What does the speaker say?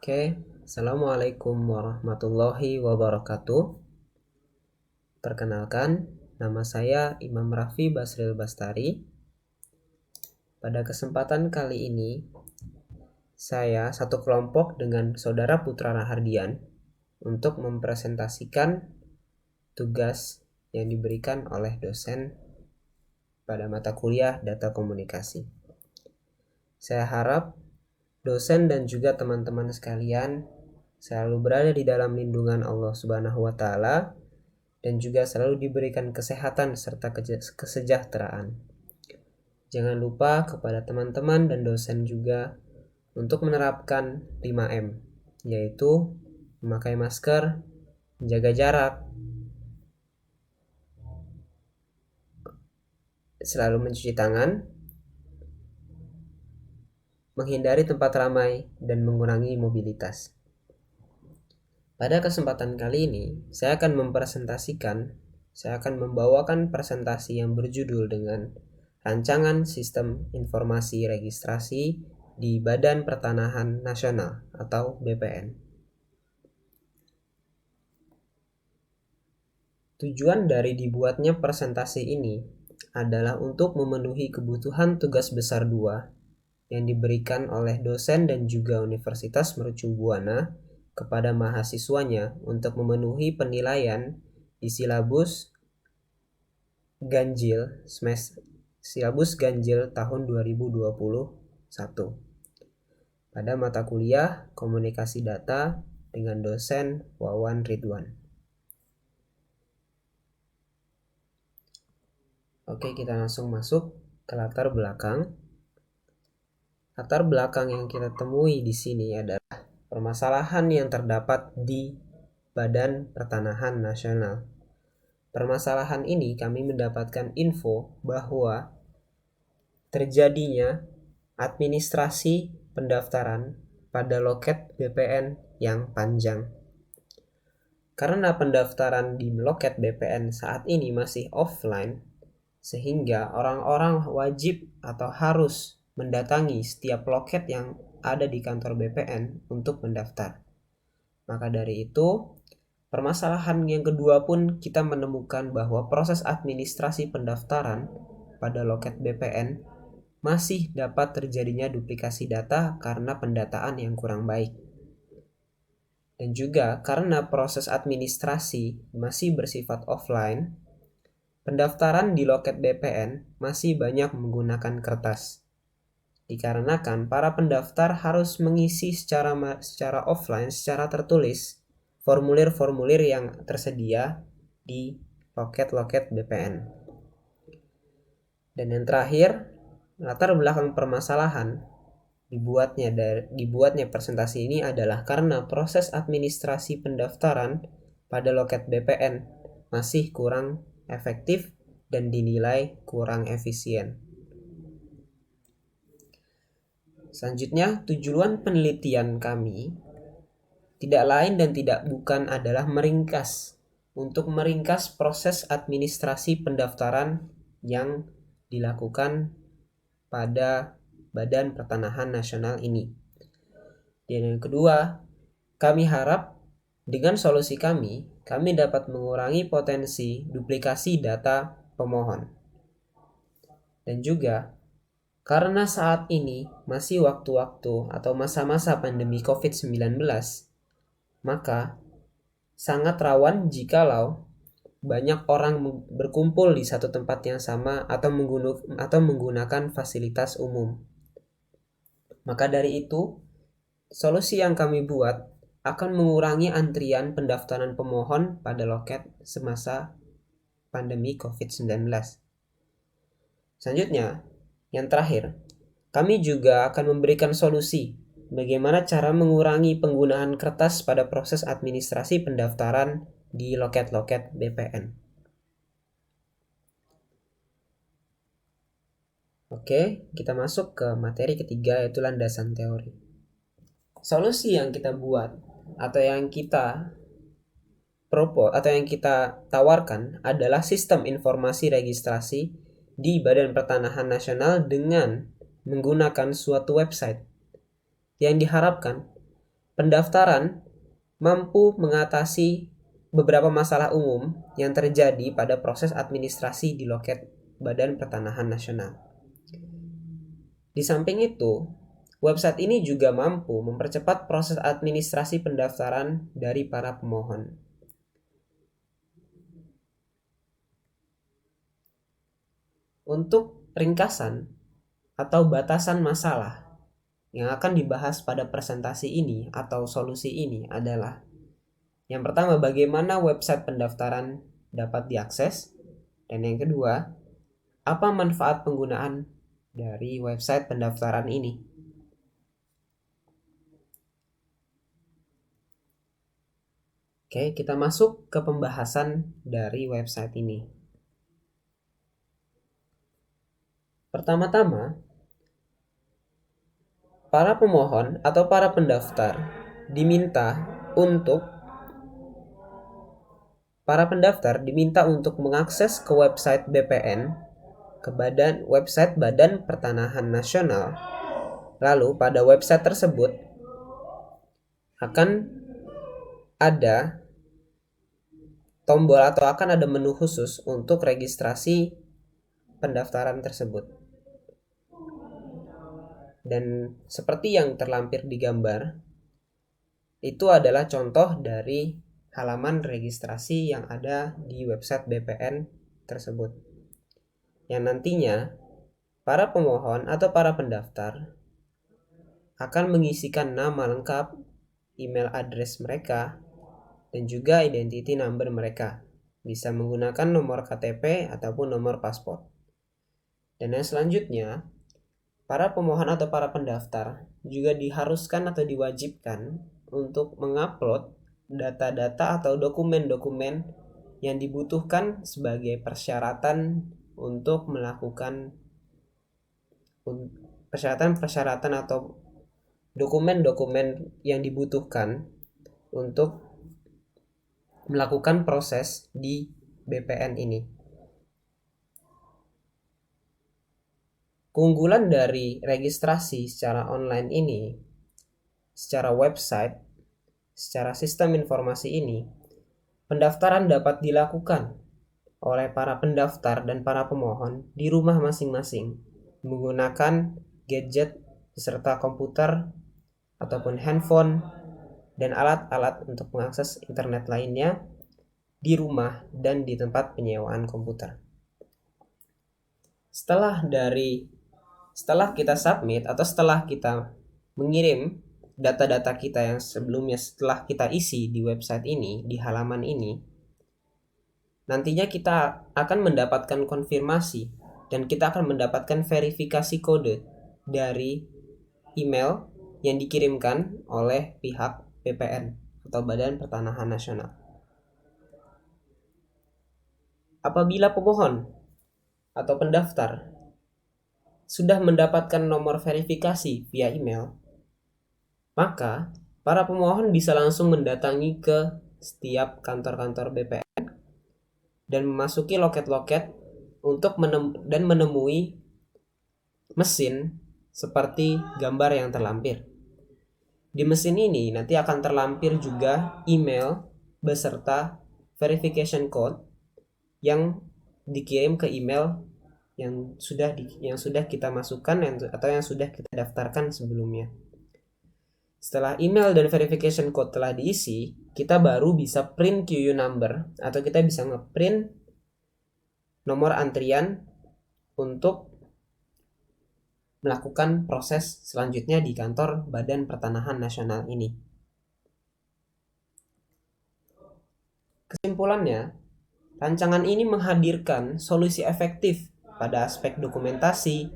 Oke, Assalamualaikum warahmatullahi wabarakatuh. Perkenalkan, nama saya Imam Raffi Basril Bastari. Pada kesempatan kali ini, saya satu kelompok dengan Saudara Putra Rahardian untuk mempresentasikan tugas yang diberikan oleh dosen pada mata kuliah Data Komunikasi. Saya harap dosen dan juga teman-teman sekalian selalu berada di dalam lindungan Allah Subhanahu wa Ta'ala dan juga selalu diberikan kesehatan serta kesejahteraan. Jangan lupa kepada teman-teman dan dosen juga untuk menerapkan 5M, yaitu memakai masker, menjaga jarak, selalu mencuci tangan, menghindari tempat ramai, dan mengurangi mobilitas. Pada kesempatan kali ini, saya akan membawakan presentasi yang berjudul dengan Rancangan Sistem Informasi Registrasi di Badan Pertanahan Nasional atau BPN. Tujuan dari dibuatnya presentasi ini adalah untuk memenuhi kebutuhan tugas besar 2 yang diberikan oleh dosen dan juga Universitas Mercu Buana kepada mahasiswanya untuk memenuhi penilaian di silabus ganjil tahun 2021 pada mata kuliah Komunikasi Data dengan dosen Wawan Ridwan. Oke, kita langsung masuk ke latar belakang. Latar belakang yang kita temui di sini adalah permasalahan yang terdapat di Badan Pertanahan Nasional. Permasalahan ini kami mendapatkan info bahwa terjadinya administrasi pendaftaran pada loket BPN yang panjang. Karena pendaftaran di loket BPN saat ini masih offline, sehingga orang-orang wajib atau harus mendatangi setiap loket yang ada di kantor BPN untuk mendaftar. Maka dari itu, permasalahan yang kedua pun kita menemukan bahwa proses administrasi pendaftaran pada loket BPN masih dapat terjadinya duplikasi data karena pendataan yang kurang baik. Dan juga karena proses administrasi masih bersifat offline, pendaftaran di loket BPN masih banyak menggunakan kertas. Dikarenakan para pendaftar harus mengisi secara offline, secara tertulis, formulir-formulir yang tersedia di loket-loket BPN. Dan yang terakhir, latar belakang permasalahan dibuatnya presentasi ini adalah karena proses administrasi pendaftaran pada loket BPN masih kurang efektif dan dinilai kurang efisien. Selanjutnya, tujuan penelitian kami tidak lain dan tidak bukan adalah meringkas proses administrasi pendaftaran yang dilakukan pada Badan Pertanahan Nasional ini. Dan yang kedua, kami harap dengan solusi kami dapat mengurangi potensi duplikasi data pemohon. Dan juga karena saat ini masih waktu-waktu atau masa-masa pandemi COVID-19, maka sangat rawan jikalau banyak orang berkumpul di satu tempat yang sama atau menggunakan fasilitas umum. Maka dari itu, solusi yang kami buat akan mengurangi antrian pendaftaran pemohon pada loket semasa pandemi COVID-19. Selanjutnya, yang terakhir, kami juga akan memberikan solusi bagaimana cara mengurangi penggunaan kertas pada proses administrasi pendaftaran di loket-loket BPN. Oke, kita masuk ke materi ketiga, yaitu landasan teori. Solusi yang kita buat atau yang kita tawarkan adalah sistem informasi registrasi di Badan Pertanahan Nasional dengan menggunakan suatu website yang diharapkan pendaftaran mampu mengatasi beberapa masalah umum yang terjadi pada proses administrasi di loket Badan Pertanahan Nasional. Di samping itu, website ini juga mampu mempercepat proses administrasi pendaftaran dari para pemohon. Untuk ringkasan atau batasan masalah yang akan dibahas pada presentasi ini atau solusi ini adalah: yang pertama, bagaimana website pendaftaran dapat diakses, dan yang kedua, apa manfaat penggunaan dari website pendaftaran ini. Oke, kita masuk ke pembahasan dari website ini. Pertama-tama, para pemohon atau para pendaftar diminta untuk mengakses ke website BPN, ke website Badan Pertanahan Nasional. Lalu pada website tersebut akan ada tombol atau akan ada menu khusus untuk registrasi pendaftaran tersebut. Dan seperti yang terlampir di gambar, itu adalah contoh dari halaman registrasi yang ada di website BPN tersebut, yang nantinya para pemohon atau para pendaftar akan mengisikan nama lengkap, email address mereka, dan juga identity number mereka. Bisa menggunakan nomor KTP ataupun nomor paspor. Dan yang selanjutnya, para pemohon atau para pendaftar juga diharuskan atau diwajibkan untuk mengupload data-data atau dokumen-dokumen yang dibutuhkan sebagai persyaratan untuk melakukan persyaratan atau dokumen-dokumen yang dibutuhkan untuk melakukan proses di BPN ini. Keunggulan dari registrasi secara online ini, secara website, secara sistem informasi ini, pendaftaran dapat dilakukan oleh para pendaftar dan para pemohon di rumah masing-masing menggunakan gadget beserta komputer ataupun handphone dan alat-alat untuk mengakses internet lainnya di rumah dan di tempat penyewaan komputer. Setelah kita submit atau setelah kita mengirim data-data kita yang sebelumnya setelah kita isi di website ini, di halaman ini, nantinya kita akan mendapatkan konfirmasi dan kita akan mendapatkan verifikasi kode dari email yang dikirimkan oleh pihak BPN atau Badan Pertanahan Nasional. Apabila pemohon atau pendaftar sudah mendapatkan nomor verifikasi via email, maka para pemohon bisa langsung mendatangi ke setiap kantor-kantor BPN dan memasuki loket-loket untuk menemui mesin seperti gambar yang terlampir. Di mesin ini nanti akan terlampir juga email beserta verification code yang dikirim ke email yang sudah kita masukkan atau yang sudah kita daftarkan sebelumnya. Setelah email dan verification code telah diisi, kita baru bisa print QU number atau kita bisa ngeprint nomor antrian untuk melakukan proses selanjutnya di kantor Badan Pertanahan Nasional ini. Kesimpulannya, rancangan ini menghadirkan solusi efektif pada aspek dokumentasi,